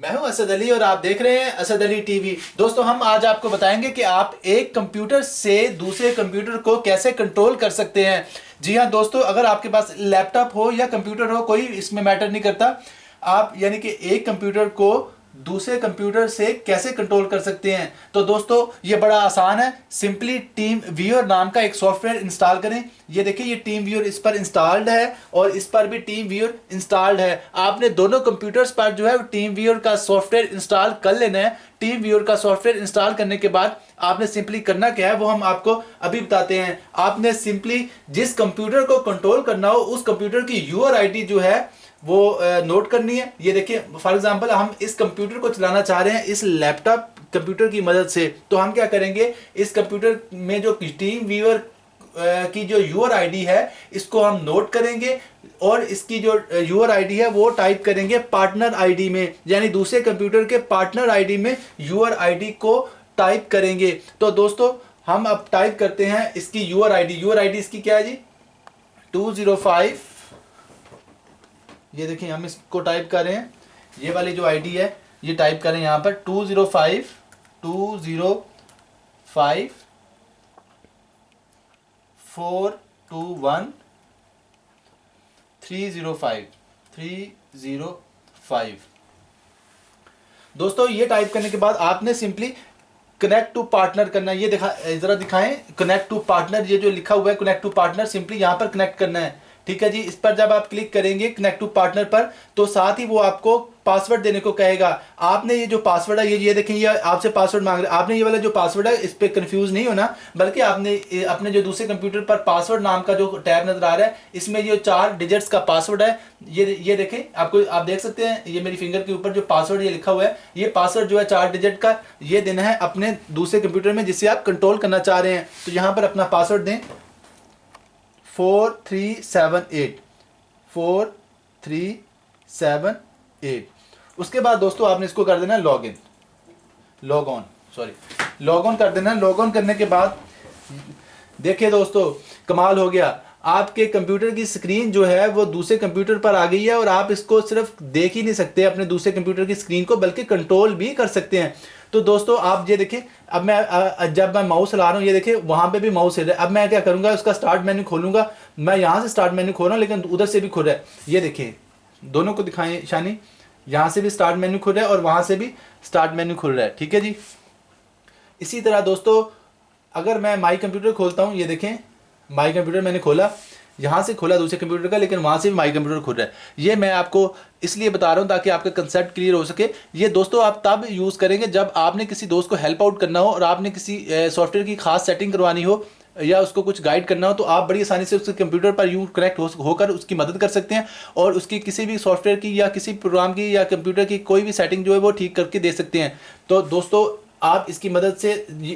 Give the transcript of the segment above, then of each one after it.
मैं हूं असद अली और आप देख रहे हैं असद अली टीवी। दोस्तों हम आज आपको बताएंगे कि आप एक कंप्यूटर से दूसरे कंप्यूटर को कैसे कंट्रोल कर सकते हैं। जी हां दोस्तों, अगर आपके पास लैपटॉप हो या कंप्यूटर हो, कोई इसमें मैटर नहीं करता। आप यानी कि एक कंप्यूटर को दूसरे कंप्यूटर से कैसे कंट्रोल कर सकते हैं। तो दोस्तों ये बड़ा आसान है। सिंपली टीम व्यूअर नाम का एक सॉफ्टवेयर इंस्टॉल करें। ये देखिए, ये टीम व्यूअर इस पर इंस्टॉल्ड है और इस पर भी टीम व्यूअर इंस्टॉल्ड है। आपने दोनों कंप्यूटर्स पर जो है टीम व्यूअर का सॉफ्टवेयर इंस्टॉल कर लेना है। टीम व्यूअर का सॉफ्टवेयर इंस्टॉल करने के बाद आपने सिंपली करना क्या है वो हम आपको अभी बताते हैं। आपने सिंपली जिस कंप्यूटर को कंट्रोल करना हो उस कंप्यूटर की यूआर आईडी जो है वो नोट करनी है। ये देखिए, फॉर एग्जांपल हम इस कंप्यूटर को चलाना चाह रहे हैं इस लैपटॉप कंप्यूटर की मदद से। तो हम क्या करेंगे, इस कंप्यूटर में जो टीम व्यूअर की जो यूआर आईडी है इसको हम नोट करेंगे और इसकी जो यूआर आईडी है वो टाइप करेंगे पार्टनर आईडी में, यानी दूसरे कंप्यूटर के पार्टनर आईडी में यूआर आईडी को टाइप करेंगे। तो दोस्तों हम अब टाइप करते हैं इसकी यूआर आईडी। यूआर आईडी इसकी क्या है जी, 205। ये देखिए हम इसको टाइप कर रहे हैं, ये वाली जो आईडी है ये टाइप करें यहाँ पर 205 421 305। दोस्तों ये टाइप करने के बाद आपने सिंपली कनेक्ट टू पार्टनर करना है। ये जरा दिखाएं, कनेक्ट टू पार्टनर, ये जो लिखा हुआ है कनेक्ट टू पार्टनर, सिंपली यहाँ पर कनेक्ट करना है। ठीक है जी, इस पर जब आप क्लिक करेंगे कनेक्ट टू पार्टनर पर तो साथ ही वो आपको पासवर्ड देने को कहेगा। आपने ये जो पासवर्ड है ये देखें, ये आपसे पासवर्ड मांग रहे हैं। आपने ये वाला जो पासवर्ड है इस पर कंफ्यूज नहीं होना, बल्कि आपने अपने जो दूसरे कंप्यूटर पर पासवर्ड नाम का जो टैब नजर आ रहा है इसमें ये 4 डिजिट्स का पासवर्ड है। ये देखें, आप देख सकते हैं ये मेरी फिंगर के ऊपर जो पासवर्ड ये लिखा हुआ है, ये पासवर्ड जो है 4 डिजिट का ये देना है अपने दूसरे कंप्यूटर में जिससे आप कंट्रोल करना चाह रहे हैं। तो यहाँ पर अपना पासवर्ड दें 4378। उसके बाद दोस्तों आपने इसको कर देना लॉग ऑन कर देना। लॉग ऑन करने के बाद देखिए दोस्तों कमाल हो गया, आपके कंप्यूटर की स्क्रीन जो है वो दूसरे कंप्यूटर पर आ गई है और आप इसको सिर्फ देख ही नहीं सकते अपने दूसरे कंप्यूटर की स्क्रीन को, बल्कि कंट्रोल भी कर सकते हैं। तो दोस्तों आप ये देखिए, अब जब मैं माउस चला रहा हूँ, ये देखिए वहाँ पे भी माउस है। अब मैं क्या करूँगा, उसका स्टार्ट मेन्यू खोलूँगा। मैं यहाँ से स्टार्ट मेन्यू खोल रहा हूँ लेकिन उधर से भी खुल रहा है। ये देखिए, दोनों को दिखाएं शानी, यहाँ से भी स्टार्ट मेन्यू खुल रहा है और वहाँ से भी स्टार्ट मेन्यू खुल रहा है। ठीक है जी। इसी तरह दोस्तों अगर मैं माई कंप्यूटर खोलता हूँ, ये देखें माई कंप्यूटर मैंने खोला, यहाँ से खोला दूसरे कंप्यूटर का लेकिन वहाँ से भी माई कंप्यूटर खुल रहा है। ये मैं आपको इसलिए बता रहा हूँ ताकि आपका कंसेप्ट क्लियर हो सके। ये दोस्तों आप तब यूज़ करेंगे जब आपने किसी दोस्त को हेल्प आउट करना हो और आपने किसी सॉफ्टवेयर की खास सेटिंग करवानी हो या उसको कुछ गाइड करना हो, तो आप बड़ी आसानी से उसके कंप्यूटर पर कनेक्ट होकर उसकी मदद कर सकते हैं और उसकी किसी भी सॉफ्टवेयर की या किसी प्रोग्राम की या कंप्यूटर की कोई भी सेटिंग जो है वो ठीक करके दे सकते हैं। तो दोस्तों आप इसकी मदद से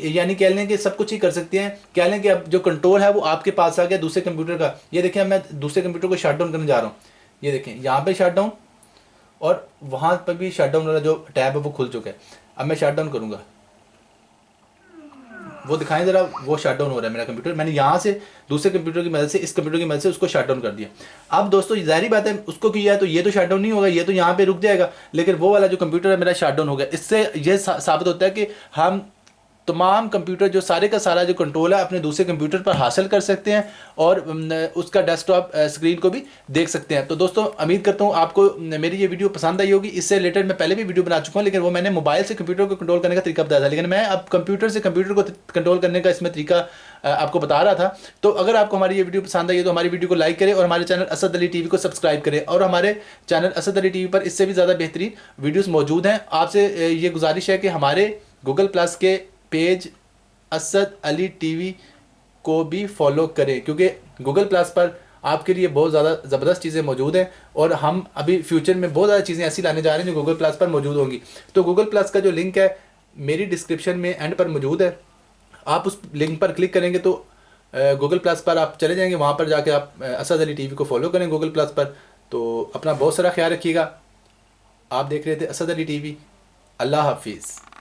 यानी कह लें कि सब कुछ ही कर सकते हैं। कह लें कि अब जो कंट्रोल है वो आपके पास आ गया दूसरे कंप्यूटर का। ये देखिए मैं दूसरे कंप्यूटर को शट डाउन करने जा रहा हूँ। ये देखें यहाँ पे शट डाउन और वहाँ पर भी शट डाउन वाला जो टैब है वो खुल चुका है। अब मैं शट डाउन करूँगा, वो दिखाएं ज़रा, वो शट डाउन हो रहा है मेरा कंप्यूटर। मैंने यहाँ से दूसरे कंप्यूटर की मदद से, इस कंप्यूटर की मदद से उसको शट डाउन कर दिया। अब दोस्तों जाहिर बात है उसको किया है तो ये तो शट डाउन नहीं होगा, ये तो यहाँ पे रुक जाएगा, लेकिन वो वाला जो कंप्यूटर है मेरा शट डाउन हो गया। इससे ये साबित होता है कि हम तमाम कंप्यूटर जो सारे का सारा जो कंट्रोल है अपने दूसरे कंप्यूटर पर हासिल कर सकते हैं और उसका डेस्कटॉप स्क्रीन को भी देख सकते हैं। तो दोस्तों उम्मीद करता हूँ आपको मेरी ये वीडियो पसंद आई होगी। इससे रिलेटेड मैं पहले भी वीडियो बना चुका हूँ, लेकिन वो मैंने मोबाइल से कंप्यूटर को कंट्रोल करने का तरीका बताया था, लेकिन मैं अब कंप्यूटर से कंप्यूटर को कंट्रोल करने का इसमें तरीका आपको बता रहा था। तो अगर आपको हमारी ये वीडियो पसंद आई है तो हमारी वीडियो को लाइक करें और हमारे चैनल असद अली टीवी को सब्सक्राइब करें। और हमारे चैनल असद अली टीवी पर इससे भी ज़्यादा बेहतरीन वीडियोज़ मौजूद हैं। आपसे ये गुजारिश है कि हमारे गूगल प्लस के पेज असद अली टीवी को भी फॉलो करें, क्योंकि गूगल प्लस पर आपके लिए बहुत ज़्यादा ज़बरदस्त चीज़ें मौजूद हैं और हम अभी फ्यूचर में बहुत ज़्यादा चीज़ें ऐसी लाने जा रहे हैं जो गूगल प्लस पर मौजूद होंगी। तो गूगल प्लस का जो लिंक है मेरी डिस्क्रिप्शन में एंड पर मौजूद है। आप उस लिंक पर क्लिक करेंगे तो गूगल प्लस पर आप चले जाएंगे, वहाँ पर जाके आप असद अली टीवी को फॉलो करें गूगल प्लस पर। तो अपना बहुत सारा ख्याल रखिएगा। आप देख रहे थे असद अली टीवी। अल्लाह हाफिज़।